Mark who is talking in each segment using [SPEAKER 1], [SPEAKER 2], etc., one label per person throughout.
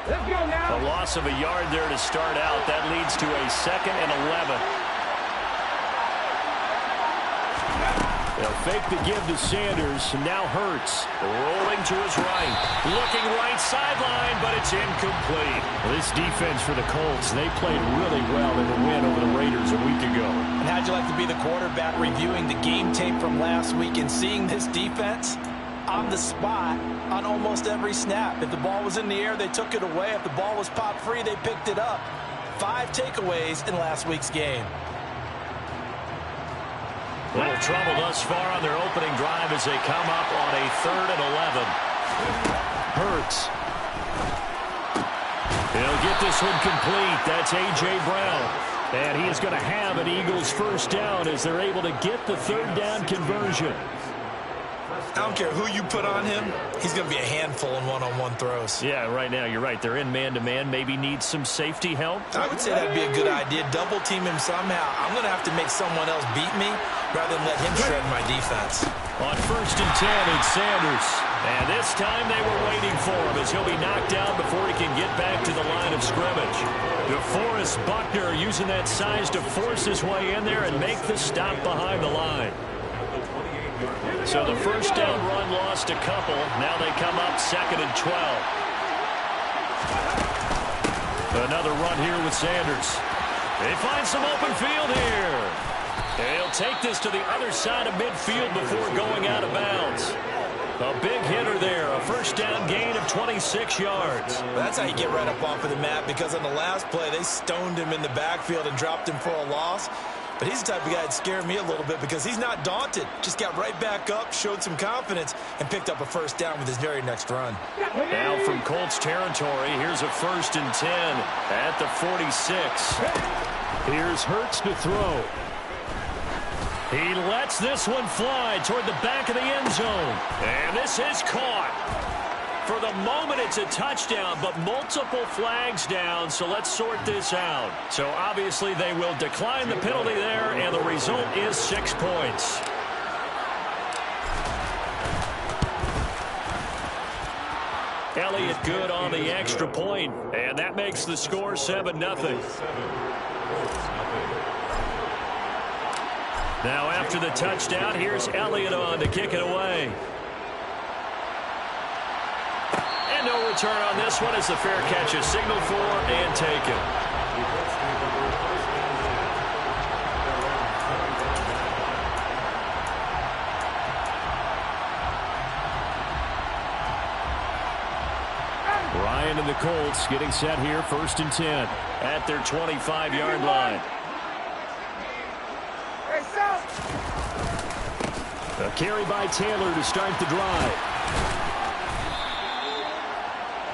[SPEAKER 1] A loss of a yard there to start out. That leads to a 2nd and 11. They'll fake the give to Sanders. Now Hurts rolling to his right. Looking right sideline, but it's incomplete. This defense for the Colts, they played really well in the win over the Raiders a week ago.
[SPEAKER 2] And how'd you like to be the quarterback reviewing the game tape from last week and seeing this defense on the spot on almost every snap? If the ball was in the air, they took it away. If the ball was popped free, they picked it up. 5 takeaways in last week's game.
[SPEAKER 1] Little trouble thus far on their opening drive as they come up on a 3rd and 11. Hurts. He'll get this one complete. That's A.J. Brown. And he is going to have an Eagles first down as they're able to get the 3rd down conversion.
[SPEAKER 2] I don't care who you put on him, he's going to be a handful in one-on-one throws.
[SPEAKER 1] Yeah, right now you're right. They're in man-to-man. Maybe needs some safety help.
[SPEAKER 2] I would say that'd be a good idea. Double team him somehow. I'm going to have to make someone else beat me rather than let him shred my defense.
[SPEAKER 1] On 1st and 10, it's Sanders. And this time they were waiting for him as he'll be knocked down before he can get back to the line of scrimmage. DeForest Buckner using that size to force his way in there and make the stop behind the line. So the first down run lost a couple. Now they come up 2nd and 12. Another run here with Sanders. They find some open field here. They'll take this to the other side of midfield before going out of bounds. A big hitter there. A first down gain of 26 yards.
[SPEAKER 2] That's how you get right up off of the mat, because on the last play, they stoned him in the backfield and dropped him for a loss. But he's the type of guy that scared me a little bit because he's not daunted. Just got right back up, showed some confidence, and picked up a first down with his very next run.
[SPEAKER 1] Now from Colts territory, here's a 1st and 10 at the 46. Here's Hurts to throw. He lets this one fly toward the back of the end zone. And this is caught. For the moment, it's a touchdown, but multiple flags down, so let's sort this out. So obviously they will decline the penalty there, and the result is 6 points. Elliott good on the extra point, and that makes the score 7-0. Now after the touchdown, here's Elliott on to kick it away. And no return on this one as the fair catch is signaled for and taken. Ryan and the Colts getting set here, 1st and 10 at their 25-yard line. A carry by Taylor to start the drive.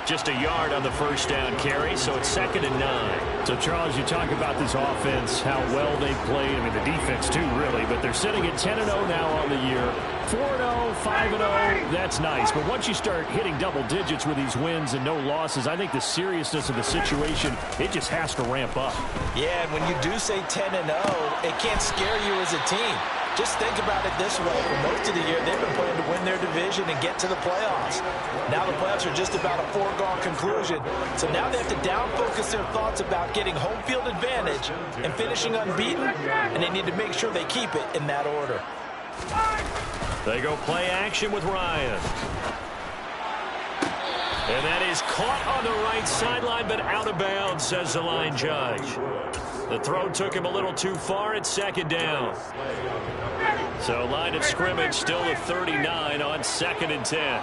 [SPEAKER 1] Just a yard on the first down carry, so it's 2nd and 9. So, Charles, you talk about this offense, how well they played. I mean, the defense, too, really. But they're sitting at 10-0 now on the year. 4-0, 5-0, that's nice. But once you start hitting double digits with these wins and no losses, I think the seriousness of the situation, it just has to ramp up.
[SPEAKER 2] Yeah, and when you do say 10-0, it can't scare you as a team. Just think about it this way. For most of the year, they've been playing to win their division and get to the playoffs. Now the playoffs are just about a foregone conclusion. So now they have to down-focus their thoughts about getting home field advantage and finishing unbeaten, and they need to make sure they keep it in that order.
[SPEAKER 1] They go play action with Ryan. And that is caught on the right sideline, but out of bounds, says the line judge. The throw took him a little too far. It's 2nd down. So line of scrimmage still a 39 on 2nd and 10.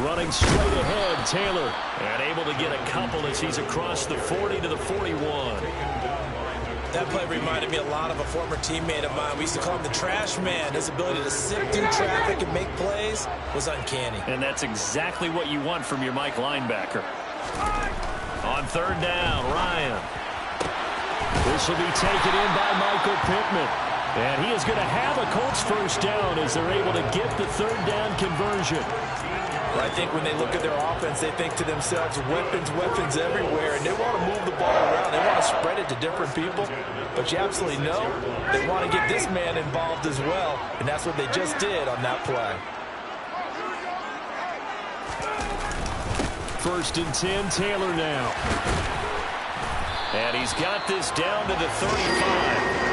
[SPEAKER 1] Running straight ahead, Taylor. And able to get a couple as he's across the 40 to the 41.
[SPEAKER 2] That play reminded me a lot of a former teammate of mine. We used to call him the trash man. His ability to sift through traffic and make plays was uncanny.
[SPEAKER 1] And that's exactly what you want from your Mike linebacker. On 3rd down, Ryan. This will be taken in by Michael Pittman. And he is going to have a Colts first down as they're able to get the 3rd down conversion.
[SPEAKER 2] I think when they look at their offense, they think to themselves, weapons, weapons everywhere, and they want to move the ball around. They want to spread it to different people, but you absolutely know they want to get this man involved as well, and that's what they just did on that play.
[SPEAKER 1] 1st and 10, Taylor now. And he's got this down to the 35.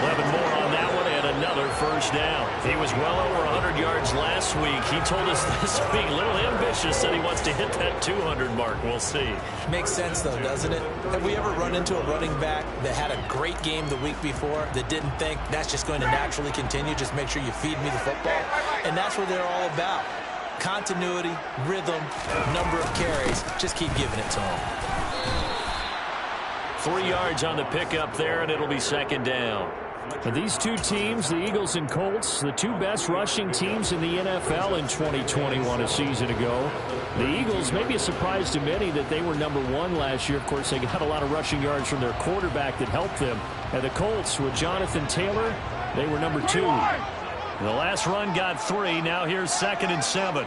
[SPEAKER 1] 11 more on that one and another first down. He was well over 100 yards last week. He told us this week, a little ambitious, said he wants to hit that 200 mark. We'll see.
[SPEAKER 2] Makes sense, though, doesn't it? Have we ever run into a running back that had a great game the week before that didn't think that's just going to naturally continue? Just make sure you feed me the football. And that's what they're all about. Continuity, rhythm, number of carries. Just keep giving it to them.
[SPEAKER 1] 3 yards on the pickup there, and it'll be 2nd down. And these two teams, the Eagles and Colts, the two best rushing teams in the NFL in 2021 a season ago. The Eagles, maybe a surprise to many that they were number 1 last year. Of course, they got a lot of rushing yards from their quarterback that helped them. And the Colts, with Jonathan Taylor, they were number 2. The last run got 3. Now here's 2nd and 7.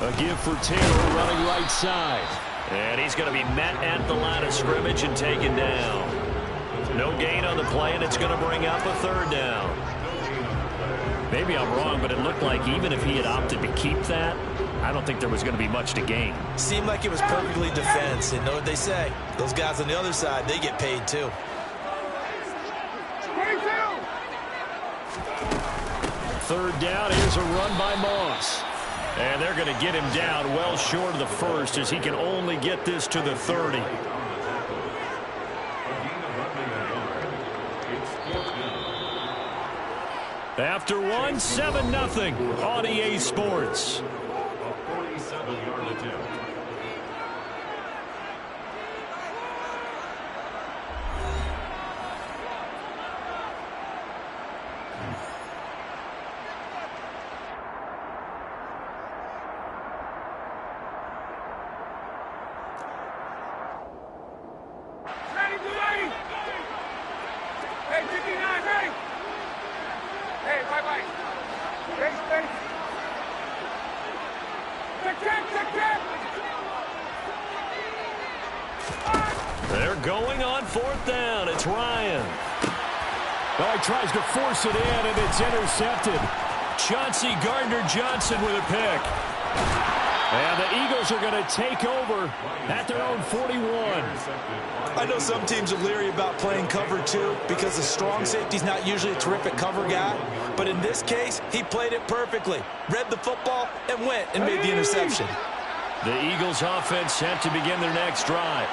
[SPEAKER 1] A give for Taylor running right side. And he's going to be met at the line of scrimmage and taken down. No gain on the play, and it's going to bring up a 3rd down. Maybe I'm wrong, but it looked like even if he had opted to keep that, I don't think there was going to be much to gain.
[SPEAKER 2] Seemed like it was perfectly defense. And know what they say? Those guys on the other side, they get paid too.
[SPEAKER 1] 3rd down. Here's a run by Moss. And they're going to get him down well short of the 1st as he can only get this to the 30. After 1, 7-0 on EA Sports. They're going on 4th down. It's Ryan.
[SPEAKER 3] Well, he tries to force it in, and it's intercepted.
[SPEAKER 1] Chauncey Gardner-Johnson with a pick. And the Eagles are going to take over at their own 41.
[SPEAKER 2] I know some teams are leery about playing cover 2 because the strong safety's not usually a terrific cover guy. But in this case, he played it perfectly. Read the football and went and made the interception.
[SPEAKER 1] The Eagles offense set to begin their next drive.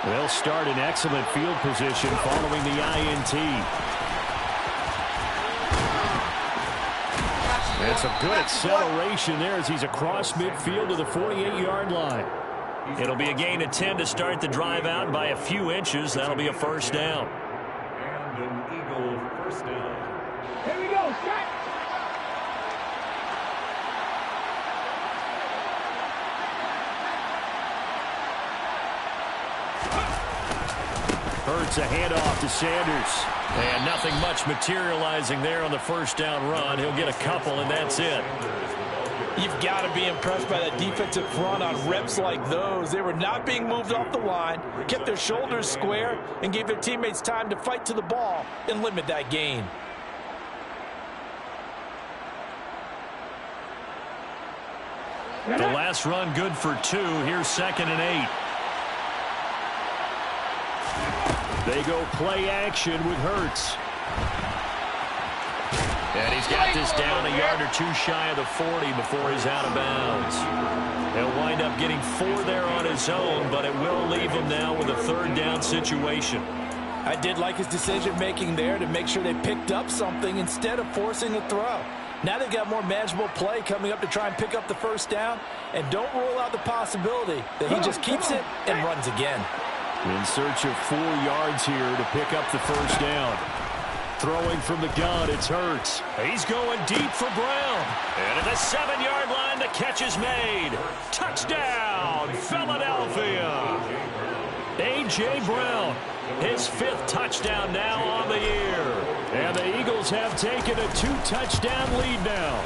[SPEAKER 1] They'll start in excellent field position following the INT. And some good acceleration there as he's across midfield to the 48-yard line. It'll be a gain of 10 to start the drive out by a few inches. That'll be a 1st down.
[SPEAKER 3] And an Eagle 1st down.
[SPEAKER 4] Here we go, set.
[SPEAKER 1] Hurts a handoff to Sanders. And nothing much materializing there on the 1st down run. He'll get a couple, and that's it.
[SPEAKER 2] You've got to be impressed by that defensive front on reps like those. They were not being moved off the line, kept their shoulders square, and gave their teammates time to fight to the ball and limit that gain.
[SPEAKER 1] The last run good for 2. Here's 2nd and 8. They go play action with Hurts. And he's got this down a yard or 2 shy of the 40 before he's out of bounds. He'll wind up getting 4 there on his own, but it will leave him now with a 3rd down situation.
[SPEAKER 2] I did like his decision-making there to make sure they picked up something instead of forcing a throw. Now they've got more manageable play coming up to try and pick up the 1st down, and don't rule out the possibility that he just keeps it and runs again.
[SPEAKER 1] In search of 4 yards here to pick up the 1st down.
[SPEAKER 3] Throwing from the gun, it's Hurts.
[SPEAKER 1] He's going deep for Brown. And at the 7-yard line, the catch is made. Touchdown, Philadelphia. A.J. Brown, his 5th touchdown now on the year.
[SPEAKER 3] And the Eagles have taken a 2-touchdown lead now.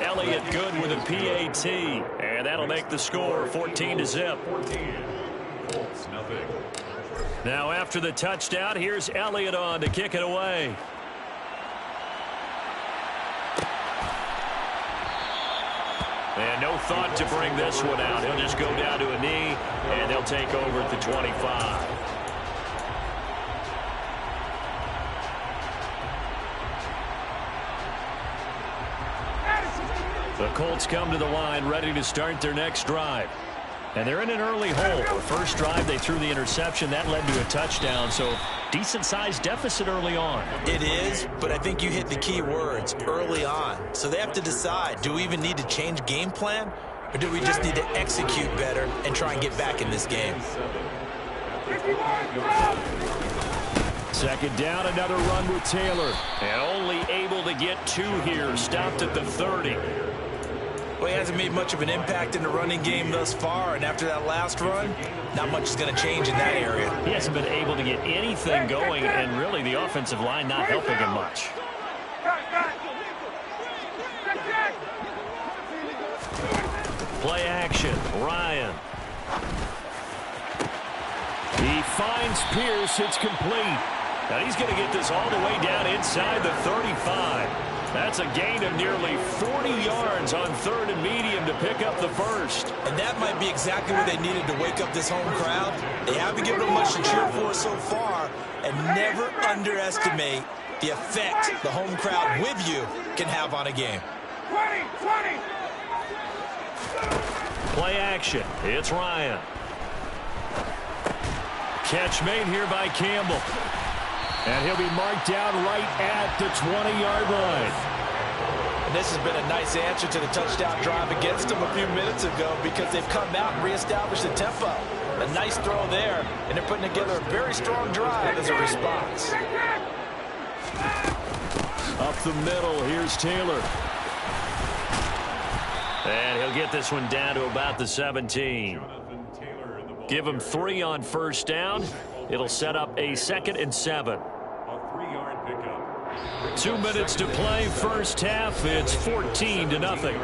[SPEAKER 1] Elliott good with a PAT. And that'll make the score 14-0. Now after the touchdown, here's Elliott on to kick it away. And no thought to bring this one out. He'll just go down to a knee, and they'll take over at the 25. The Colts come to the line ready to start their next drive. And they're in an early hole. The first drive, they threw the interception. That led to a touchdown, so decent-sized deficit early on.
[SPEAKER 2] It is, but I think you hit the key words, early on. So they have to decide, do we even need to change game plan, or do we just need to execute better and try and get back in this game?
[SPEAKER 3] Second down, another run with Taylor.
[SPEAKER 1] And only able to get 2 here, stopped at the 30.
[SPEAKER 2] Well, he hasn't made much of an impact in the running game thus far, and after that last run, not much is going to change in that area.
[SPEAKER 1] He hasn't been able to get anything going, and really the offensive line not helping him much. Play action, Ryan.
[SPEAKER 3] He finds Pierce, it's complete.
[SPEAKER 1] Now he's going to get this all the way down inside the 35. That's a gain of nearly 40 yards on 3rd and medium to pick up the first.
[SPEAKER 2] And that might be exactly what they needed to wake up this home crowd. They haven't given them much to cheer for so far, and never underestimate the effect the home crowd with you can have on a game.
[SPEAKER 4] 20!
[SPEAKER 1] Play action. It's Ryan.
[SPEAKER 3] Catch made here by Campbell. And he'll be marked down right at the 20-yard line.
[SPEAKER 2] And this has been a nice answer to the touchdown drive against them a few minutes ago because they've come out and reestablished the tempo. A nice throw there, and they're putting together a very strong drive as a response.
[SPEAKER 3] Up the middle, here's Taylor.
[SPEAKER 1] And he'll get this one down to about the 17. Give him 3 on first down. It'll set up a 2nd and 7. 2 minutes to play, first half. It's 14-0.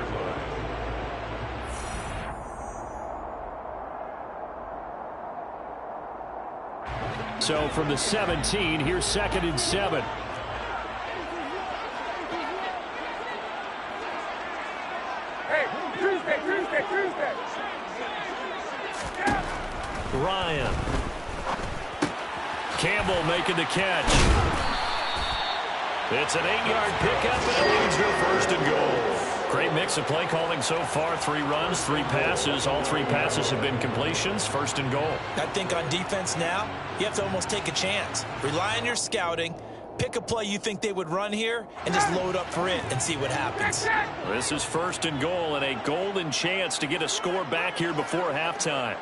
[SPEAKER 3] So from the 17, here's 2nd and 7.
[SPEAKER 4] Hey, Tuesday!
[SPEAKER 1] Ryan. Campbell making the catch. It's an 8-yard pickup, and it leads to first and goal. Great mix of play calling so far. 3 runs, 3 passes. All 3 passes have been completions. First and goal.
[SPEAKER 2] I think on defense now, you have to almost take a chance. Rely on your scouting. Pick a play you think they would run here and just load up for it and see what happens.
[SPEAKER 1] This is first and goal and a golden chance to get a score back here before halftime.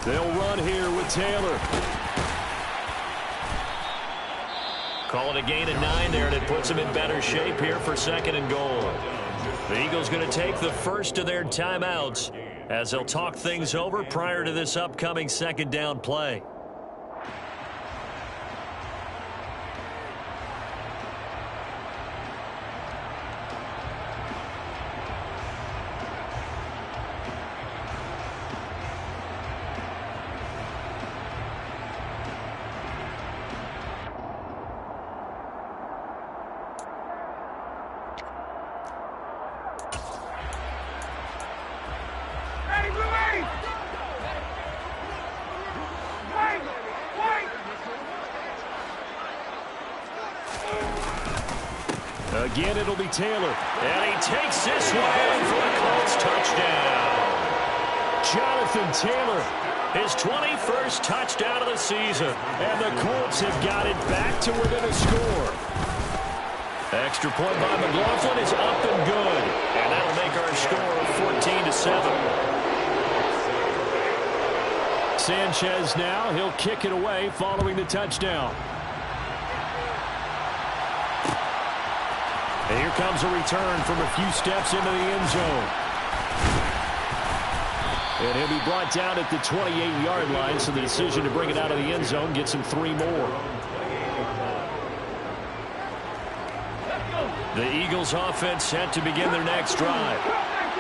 [SPEAKER 3] They'll run here with Taylor.
[SPEAKER 1] Call it a gain of 9 there, and it puts them in better shape here for 2nd and goal. The Eagles going to take the first of their timeouts as they'll talk things over prior to this upcoming 2nd down play.
[SPEAKER 3] Again, it'll be Taylor.
[SPEAKER 1] And he takes this one for the Colts touchdown. Jonathan Taylor. His 21st touchdown of the season. And the Colts have got it back to within a score. Extra point by McLaughlin is up and good. And that'll make our score 14-7. Sanchez now. He'll kick it away following the touchdown. And here comes a return from a few steps into the end zone. And he'll be brought down at the 28-yard line, so the decision to bring it out of the end zone gets him 3 more. The Eagles offense set to begin their next drive.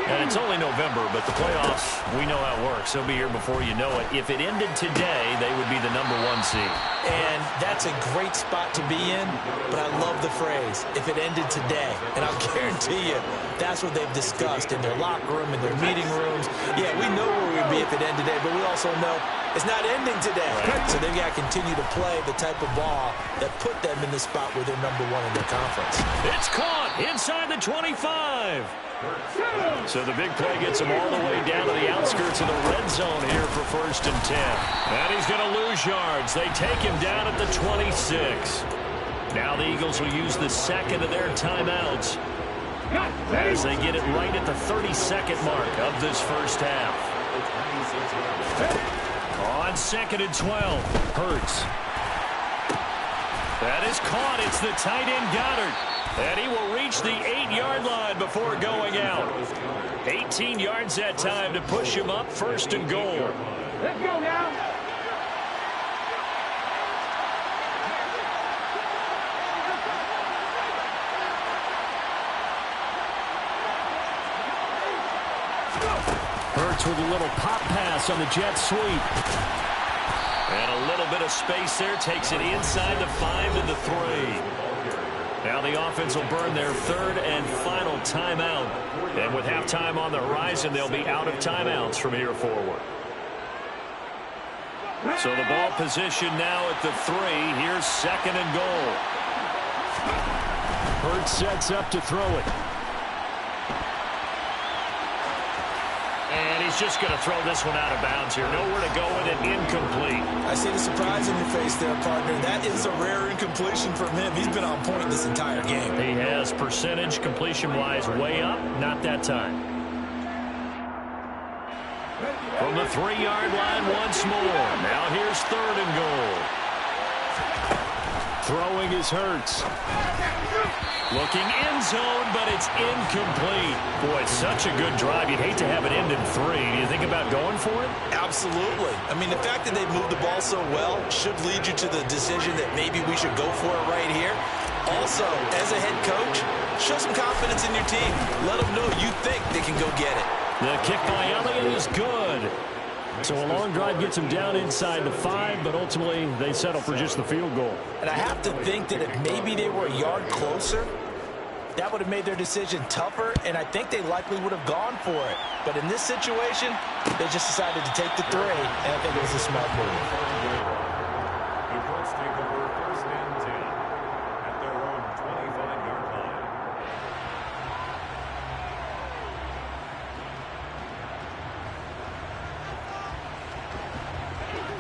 [SPEAKER 1] And it's only November, but the playoffs, we know how it works. They'll be here before you know it. If it ended today, they would be the #1 seed.
[SPEAKER 2] And that's a great spot to be in, but I love the phrase, if it ended today. And I'll guarantee you, that's what they've discussed in their locker room, in their meeting rooms. Yeah, we know where we'd be if it ended today, but we also know it's not ending today. Right. So they've got to continue to play the type of ball that put them in the spot where they're #1 in their conference.
[SPEAKER 1] It's caught inside the 25. So the big play gets him all the way down to the outskirts of the red zone here for 1st and 10. And he's going to lose yards. They take him down at the 26. Now the Eagles will use the second of their timeouts as they get it right at the 32nd mark of this first half. On 2nd and 12, Hurts. That is caught. It's the tight end Goddard. And he will reach the 8-yard line before going out. 18 yards that time to push him up 1st and goal.
[SPEAKER 4] Let's go now.
[SPEAKER 1] Hurts with a little pop pass on the jet sweep. And a little bit of space there. Takes it inside the 5 to the 3. Now the offense will burn their 3rd and final timeout. And with halftime on the horizon, they'll be out of timeouts from here forward. So the ball position now at the 3. Here's 2nd and goal. Hurts sets up to throw it. And he's just going to throw this one out of bounds here. Nowhere to go with it. Incomplete.
[SPEAKER 2] I see the surprise in your face there, partner. That is a rare incompletion from him. He's been on point this entire game.
[SPEAKER 1] He has percentage completion-wise way up. Not that time. From the 3-yard line once more. Now here's 3rd and goal. Throwing is Hurts. Looking end zone, but it's incomplete. Boy, it's such a good drive. You'd hate to have it end in 3. Do you think about going for it?
[SPEAKER 2] Absolutely. I mean, the fact that they moved the ball so well should lead you to the decision that maybe we should go for it right here. Also, as a head coach, show some confidence in your team. Let them know you think they can go get it.
[SPEAKER 1] The kick by Elliott is good. So a long drive gets him down inside the 5, but ultimately they settle for just the field goal.
[SPEAKER 2] And I have to think that if maybe they were a yard closer, that would have made their decision tougher, and I think they likely would have gone for it. But in this situation, they just decided to take the 3, and I think it was a smart move.
[SPEAKER 3] The Colts take over 1st and 10 at their own 25-yard line.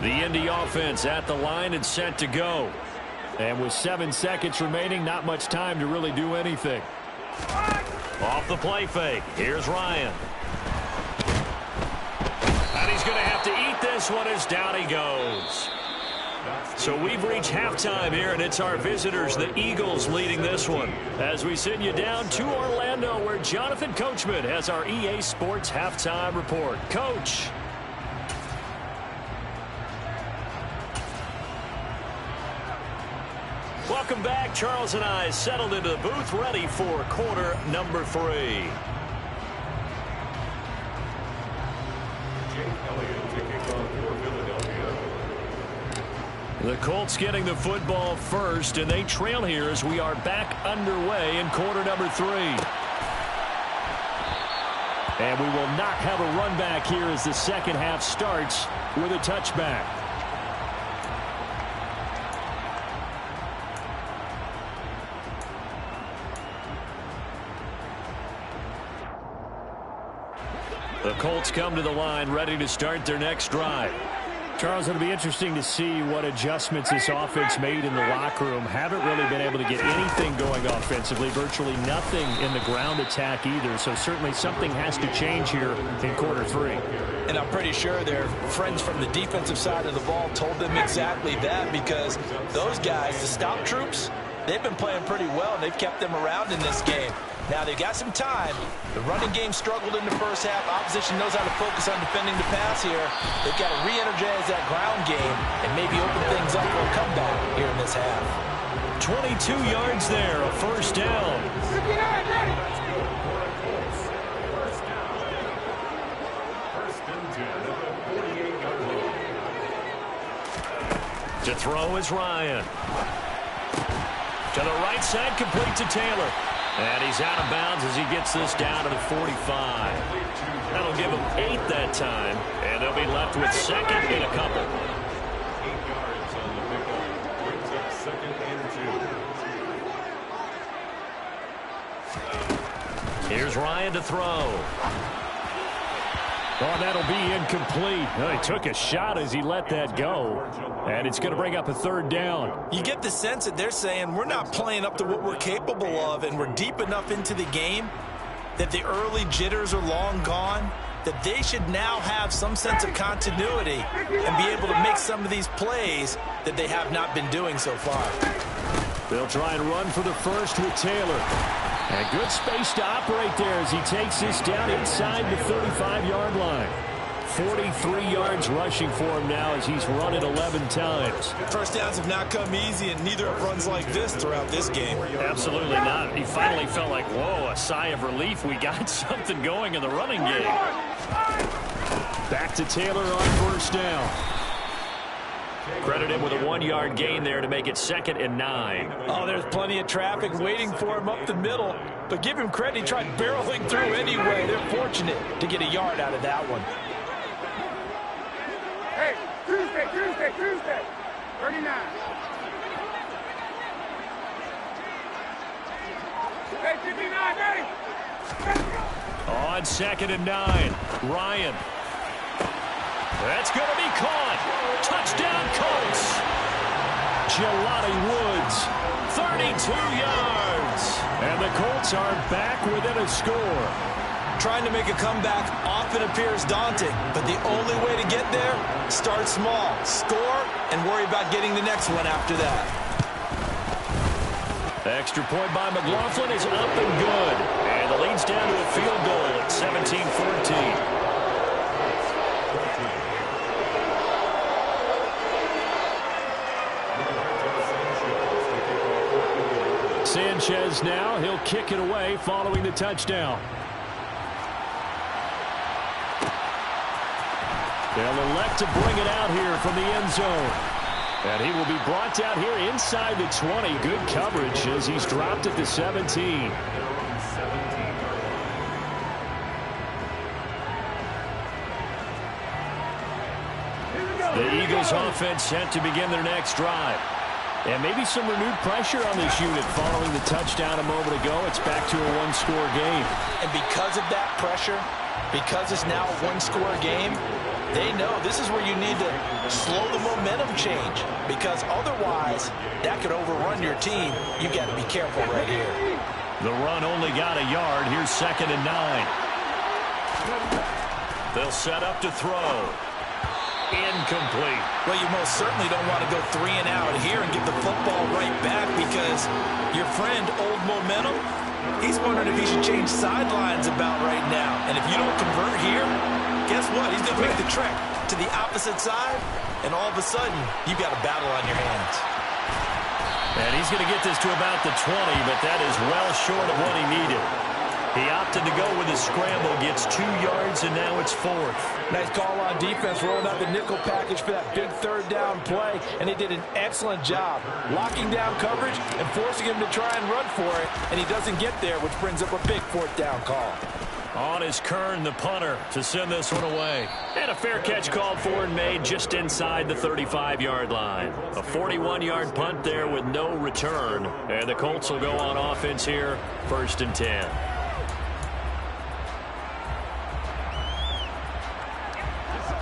[SPEAKER 1] The Indy offense at the line and set to go. And with 7 seconds remaining, not much time to really do anything. Off the play fake. Here's Ryan. And he's going to have to eat this one as down he goes. So we've reached halftime here, and it's our visitors, the Eagles, leading this one. As we send you down to Orlando, where Jonathan Coachman has our EA Sports halftime report. Coach. Welcome back. Charles and I settled into the booth, ready for quarter number 3. The Colts getting the football first, and they trail here as we are back underway in quarter number 3. And we will not have a run back here as the second half starts with a touchback. The Colts come to the line ready to start their next drive.
[SPEAKER 3] Charles, it'll be interesting to see what adjustments this offense made in the locker room. Haven't really been able to get anything going offensively, virtually nothing in the ground attack either. So certainly something has to change here in quarter 3.
[SPEAKER 2] And I'm pretty sure their friends from the defensive side of the ball told them exactly that, because those guys, the stop troops, they've been playing pretty well, and they've kept them around in this game. Now, they've got some time. The running game struggled in the first half. Opposition knows how to focus on defending the pass here. They've got to re-energize that ground game and maybe open things up for a comeback here in this half.
[SPEAKER 1] 22 yards there, a first down.
[SPEAKER 4] 59, ready.
[SPEAKER 1] To throw is Ryan. To the right side, complete to Taylor. And he's out of bounds as he gets this down to the 45. That'll give him 8 that time, and they'll be left with second and a couple.
[SPEAKER 5] 8 yards on the pickup. Brings up second and 2.
[SPEAKER 1] Here's Ryan to throw.
[SPEAKER 3] Oh, that'll be incomplete. Oh, he took a shot as he let that go. And it's going to bring up a third down.
[SPEAKER 2] You get the sense that they're saying we're not playing up to what we're capable of, and we're deep enough into the game that the early jitters are long gone, that they should now have some sense of continuity and be able to make some of these plays that they have not been doing so far.
[SPEAKER 3] They'll try and run for the first with Taylor. And good space to operate there as he takes this down inside the 35-yard line. 43 yards rushing for him now as he's run it 11 times.
[SPEAKER 2] First downs have not come easy, and neither have runs like this throughout this game.
[SPEAKER 1] Absolutely not. He finally felt like, whoa, a sigh of relief. We got something going in the running game.
[SPEAKER 3] Back to Taylor on first down.
[SPEAKER 1] Credit him with a 1-yard gain there to make it second and 9.
[SPEAKER 2] Oh, there's plenty of traffic waiting for him up the middle. But give him credit, he tried barreling through anyway. They're fortunate to get a yard out of that one.
[SPEAKER 4] Hey, Tuesday. 39. Hey, 59, ready. Let's go.
[SPEAKER 1] On second and 9, Ryan. That's going to be caught. Touchdown, Colts. Jelani Woods, 32 yards.
[SPEAKER 3] And the Colts are back within a score.
[SPEAKER 2] Trying to make a comeback often appears daunting, but the only way to get there, start small, score, and worry about getting the next one after that.
[SPEAKER 1] Extra point by McLaughlin is up and good. And the lead's down to a field goal at 17-14.
[SPEAKER 3] Sanchez now, he'll kick it away following the touchdown. They'll elect to bring it out here from the end zone. And he will be brought down here inside the 20. Good coverage as he's dropped at the 17.
[SPEAKER 1] The Eagles offense set to begin their next drive. And maybe some renewed pressure on this unit following the touchdown a moment ago. It's back to a one-score game.
[SPEAKER 2] And because of that pressure, because it's now a one-score game, they know this is where you need to slow the momentum change, because otherwise that could overrun your team. You got to be careful right here.
[SPEAKER 1] The run only got a yard. Here's second and 9. They'll set up to throw. Incomplete.
[SPEAKER 2] Well, you most certainly don't want to go 3 and out here and give the football right back, because your friend, Old Momentum, he's wondering if he should change sidelines about right now. And if you don't convert here, guess what? He's going to make the trek to the opposite side, and all of a sudden, you've got a battle on your hands.
[SPEAKER 1] And he's going to get this to about the 20, but that is well short of what he needed. He opted to go with his scramble, gets 2 yards, and now it's 4th.
[SPEAKER 2] Nice call on defense, rolling out the nickel package for that big third down play, and they did an excellent job locking down coverage and forcing him to try and run for it, and he doesn't get there, which brings up a big 4th down call.
[SPEAKER 1] On is Kern, the punter, to send this one away. And a fair catch called for and made just inside the 35-yard line. A 41-yard punt there with no return. And the Colts will go on offense here, 1st and 10.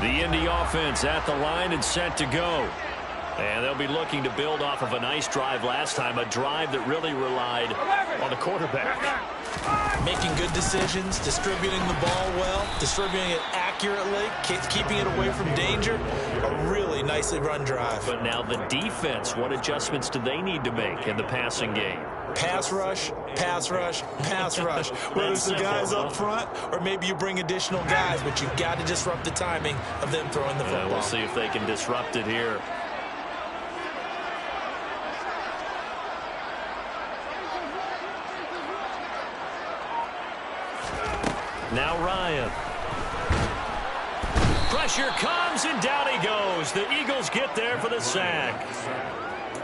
[SPEAKER 1] The Indy offense at the line and set to go. And they'll be looking to build off of a nice drive last time, a drive that really relied on the quarterback.
[SPEAKER 2] Making good decisions, distributing the ball well, distributing it accurately, keeping it away from danger. A really nicely run drive.
[SPEAKER 1] But now the defense, what adjustments do they need to make in the passing game?
[SPEAKER 2] Pass rush, pass rush, pass rush. Whether it's the guys up front or maybe you bring additional guys, but you've got to disrupt the timing of them throwing the football.
[SPEAKER 1] We'll see if they can disrupt it here. Now Ryan. Pressure comes, and down he goes. The Eagles get there for the sack.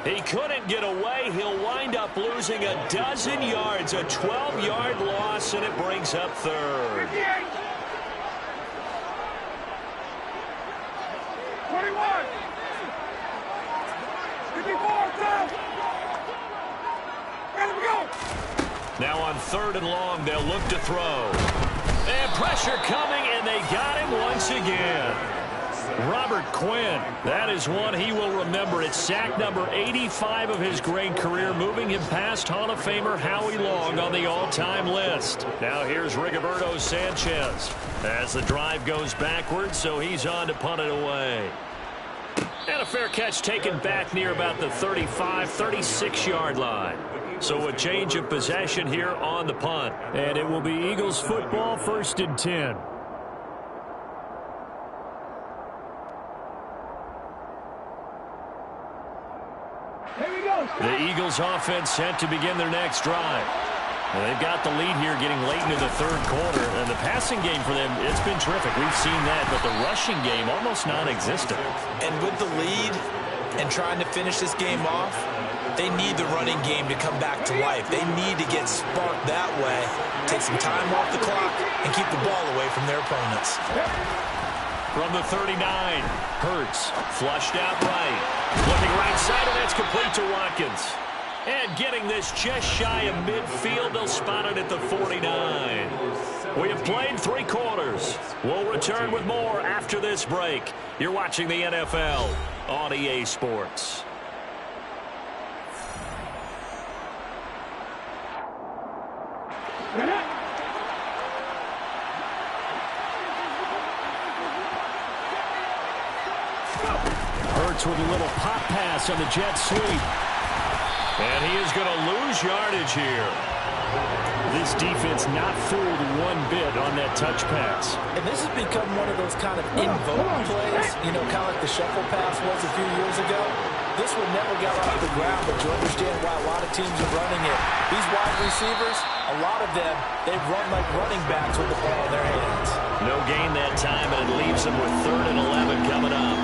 [SPEAKER 1] He couldn't get away. He'll wind up losing a dozen yards, a 12-yard loss, and it brings up third.
[SPEAKER 4] 21. 54, go. Let him go.
[SPEAKER 1] Now on 3rd and long, they'll look to throw. And pressure coming, and they got him once again. Robert Quinn, that is one he will remember. It's sack number 85 of his great career, moving him past Hall of Famer Howie Long on the all-time list. Now here's Rigoberto Sanchez as the drive goes backwards, so he's on to punt it away. And a fair catch taken back near about the 35, 36-yard line. So a change of possession here on the punt.
[SPEAKER 3] And it will be Eagles football, 1st and 10.
[SPEAKER 1] The Eagles offense set to begin their next drive. Well, they've got the lead here getting late into the 3rd quarter. And the passing game for them, it's been terrific. We've seen that, but the rushing game almost non-existent.
[SPEAKER 2] And with the lead and trying to finish this game off, they need the running game to come back to life. They need to get sparked that way, take some time off the clock, and keep the ball away from their opponents.
[SPEAKER 1] From the 39, Hurts flushed out right. Looking right side, and that's complete to Watkins. And getting this just shy of midfield, they'll spot it at the 49. We have played 3 quarters. We'll return with more after this break. You're watching the NFL on EA Sports.
[SPEAKER 3] Hurts with a little pop pass on the jet sweep.
[SPEAKER 1] And he is going to lose yardage here.
[SPEAKER 3] This defense not fooled one bit on that touch pass.
[SPEAKER 2] And this has become one of those kind of in-vogue plays, you know, kind of like the shuffle pass was a few years ago. This one never got off the ground, but you understand why a lot of teams are running it. These wide receivers, a lot of them, they run like running backs with the ball in their hands.
[SPEAKER 1] No gain that time, and it leaves them with 3rd and 11 coming up.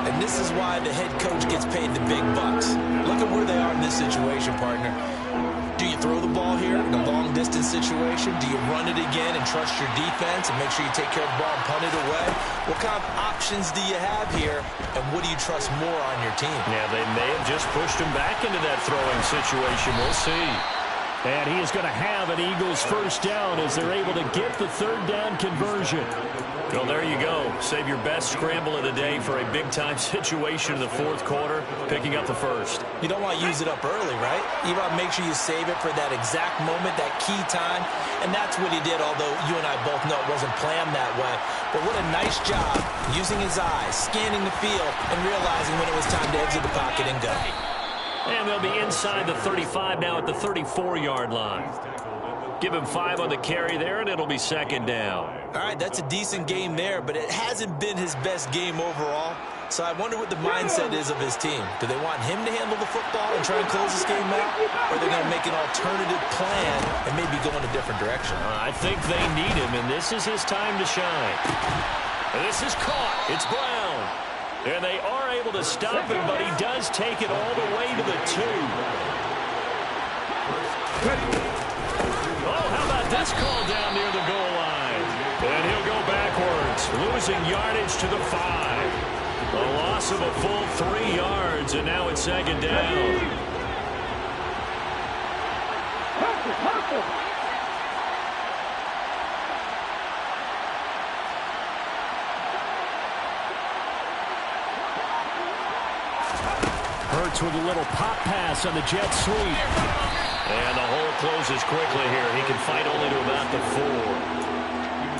[SPEAKER 2] And this is why the head coach gets paid the big bucks. Look at where they are in this situation, partner. Do you throw the ball here in a long-distance situation? Do you run it again and trust your defense and make sure you take care of the ball and punt it away? What kind of options do you have here, and what do you trust more on your team?
[SPEAKER 1] Yeah, they may have just pushed him back into that throwing situation. We'll see.
[SPEAKER 3] And he is going to have an Eagles 1st down as they're able to get the 3rd down conversion.
[SPEAKER 1] Well, there you go. Save your best scramble of the day for a big-time situation in the 4th quarter, picking up the 1st.
[SPEAKER 2] You don't want to use it up early, right? You want to make sure you save it for that exact moment, that key time. And that's what he did, although you and I both know it wasn't planned that way. But what a nice job using his eyes, scanning the field, and realizing when it was time to exit the pocket and go.
[SPEAKER 1] And they'll be inside the 35 now at the 34-yard line. Give him 5 on the carry there, and it'll be 2nd down.
[SPEAKER 2] All right, that's a decent game there, but it hasn't been his best game overall. So I wonder what the mindset is of his team. Do they want him to handle the football and try and close this game out? Or are they going to make an alternative plan and maybe go in a different direction?
[SPEAKER 1] I think they need him, and this is his time to shine. And this is caught. It's Brown. And they are able to stop him, but he does take it all the way to the 2. Oh, how about this call down near the goal line? And he'll go backwards, losing yardage to the 5. A loss of a full 3 yards, and now it's 2nd down.
[SPEAKER 3] Colts with a little pop pass on the jet sweep.
[SPEAKER 1] And the hole closes quickly here. He can fight only to about the 4.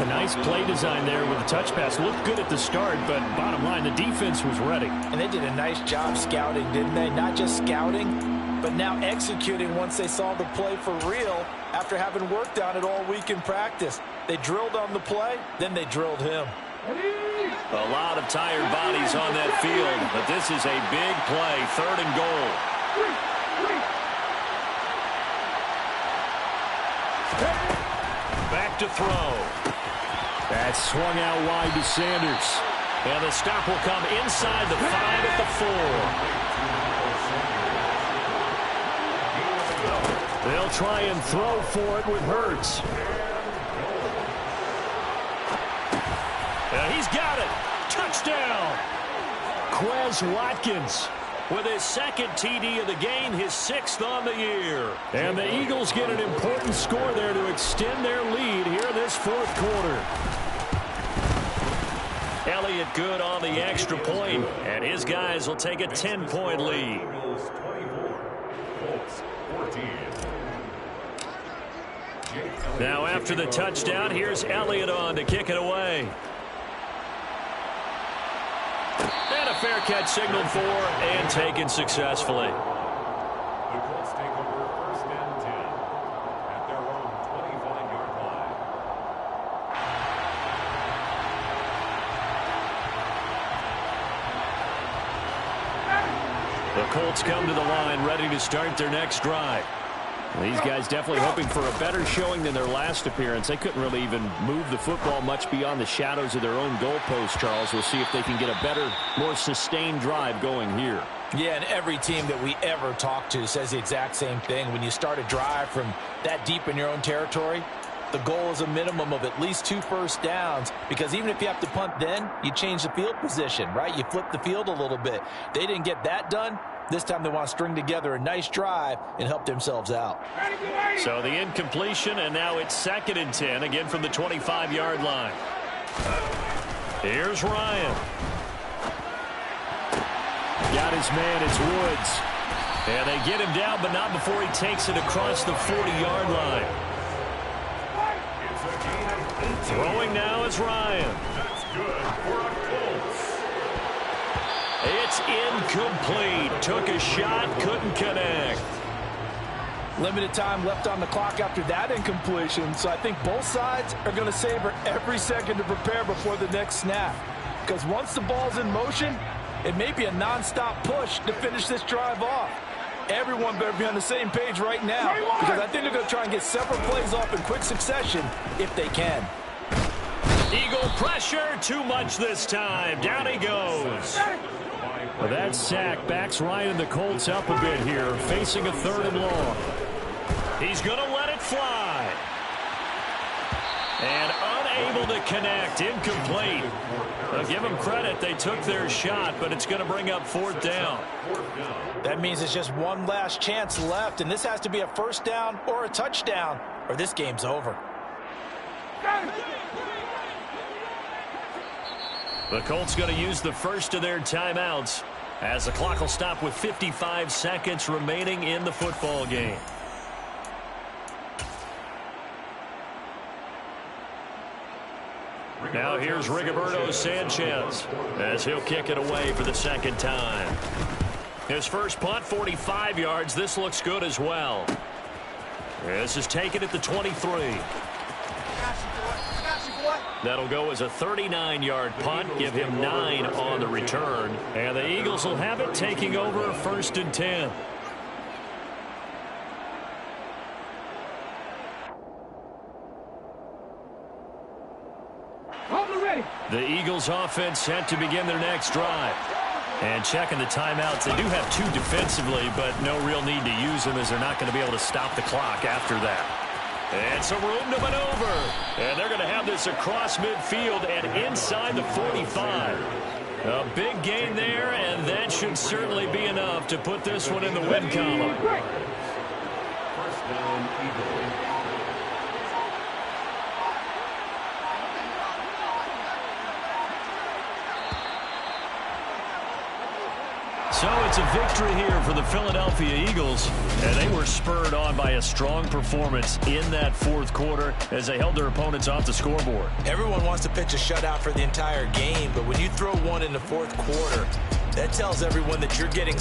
[SPEAKER 3] A nice play design there with the touch pass. Looked good at the start, but bottom line, the defense was ready.
[SPEAKER 2] And they did a nice job scouting, didn't they? Not just scouting, but now executing once they saw the play for real after having worked on it all week in practice. They drilled on the play, then they drilled him.
[SPEAKER 1] A lot of tired bodies on that field, but this is a big play, 3rd and goal. Back to throw.
[SPEAKER 3] That swung out wide to Sanders.
[SPEAKER 1] And the stop will come inside the 5 at the 4.
[SPEAKER 3] They'll try and throw for it with Hurts.
[SPEAKER 1] And he's got it. Touchdown. Quez Watkins with his 2nd TD of the game, his 6th on the year.
[SPEAKER 3] And the Eagles get an important score there to extend their lead here in this 4th quarter.
[SPEAKER 1] Elliott good on the extra point, and his guys will take a 10-point lead. Now after the touchdown, here's Elliott on to kick it away. And a fair catch signaled for and taken successfully.
[SPEAKER 5] The Colts take over 1st and 10 at their own 25-yard line.
[SPEAKER 1] The Colts come to the line ready to start their next drive.
[SPEAKER 3] These guys definitely hoping for a better showing than their last appearance. They couldn't really even move the football much beyond the shadows of their own goalpost, Charles. We'll see if they can get a better, more sustained drive going here.
[SPEAKER 2] Yeah, and every team that we ever talk to says the exact same thing. When you start a drive from that deep in your own territory, the goal is a minimum of at least 2 first downs, because even if you have to punt then, you change the field position, right? You flip the field a little bit. They didn't get that done. This time they want to string together a nice drive and help themselves out.
[SPEAKER 1] So the incompletion, and now it's 2nd and 10, again from the 25-yard line. Here's Ryan.
[SPEAKER 3] Got his man, it's Woods.
[SPEAKER 1] And they get him down, but not before he takes it across the 40-yard line. Throwing now is Ryan.
[SPEAKER 5] That's good for a Colts.
[SPEAKER 1] It's incomplete. Took a shot, couldn't connect.
[SPEAKER 2] Limited time left on the clock after that incompletion, so I think both sides are going to savor every second to prepare before the next snap. Because once the ball's in motion, it may be a non-stop push to finish this drive off. Everyone better be on the same page right now, because I think they're going to try and get several plays off in quick succession if they can.
[SPEAKER 1] Eagle pressure, too much this time. Down he goes.
[SPEAKER 3] Well, that sack backs Ryan and the Colts up a bit here, facing a 3rd and long.
[SPEAKER 1] He's going to let it fly. And unable to connect, incomplete. I'll give them credit, they took their shot, but it's going to bring up 4th down.
[SPEAKER 2] That means it's just one last chance left, and this has to be a first down or a touchdown, or this game's over.
[SPEAKER 1] The Colts going to use the first of their timeouts as the clock will stop with 55 seconds remaining in the football game. Now here's Rigoberto Sanchez as he'll kick it away for the 2nd time. His first punt, 45 yards. This looks good as well. This is taken at the 23. That'll go as a 39-yard punt, give him 9 on the return. And the Eagles will have it, taking over 1st and 10. The Eagles offense set to begin their next drive. And checking the timeouts, they do have 2 defensively, but no real need to use them as they're not going to be able to stop the clock after that. And some room to maneuver. And they're going to have this across midfield and inside the 45. A big gain there, and that should certainly be enough to put this one in the win column.
[SPEAKER 5] First down, Eagles.
[SPEAKER 1] So it's It's a victory here for the Philadelphia Eagles, and they were spurred on by a strong performance in that fourth quarter as they held their opponents off the scoreboard.
[SPEAKER 2] Everyone wants to pitch a shutout for the entire game, but when you throw one in the fourth quarter, that tells everyone that you're getting